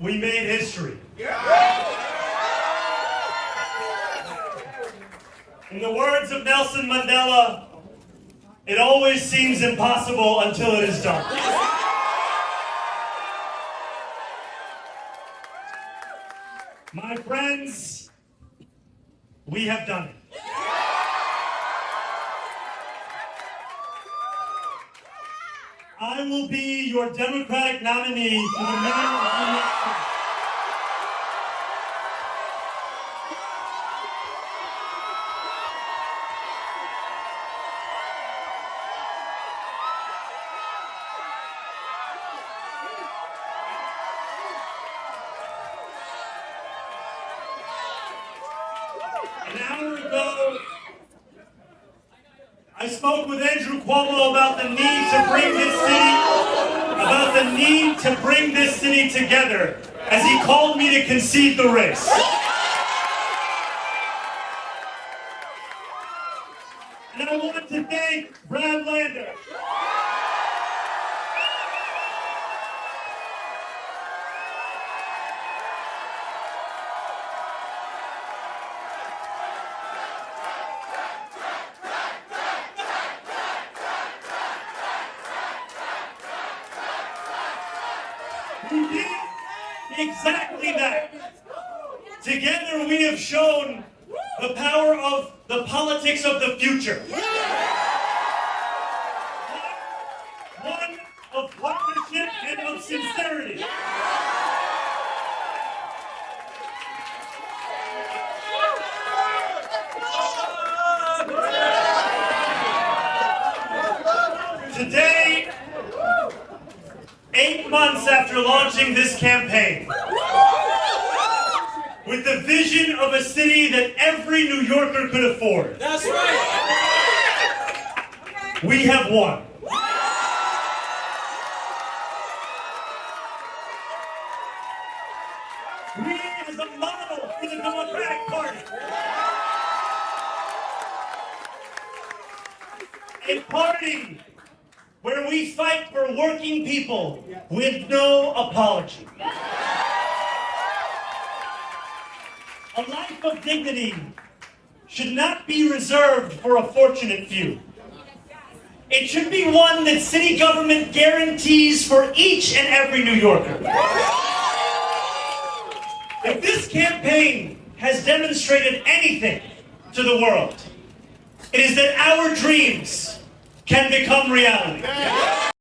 we made history. In the words of Nelson Mandela, it always seems impossible until it is done. My friends, we have done it. I will be your Democratic nominee for the mayor of New York City. An hour ago, I spoke with Andrew Cuomo about the need to bring this city together, as he called me to concede the race. And I want to thank Brad Lander. We did exactly that. Together we have shown the power of the politics of the future. One of partnership and of sincerity. Today, 8 months after launching this campaign, with the vision of a city that every New Yorker could afford. That's right. We have won. We as a model for the Democratic Party. A party where we fight for working people with no apology. A life of dignity should not be reserved for a fortunate few. It should be one that city government guarantees for each and every New Yorker. If this campaign has demonstrated anything to the world, it is that our dreams can become reality.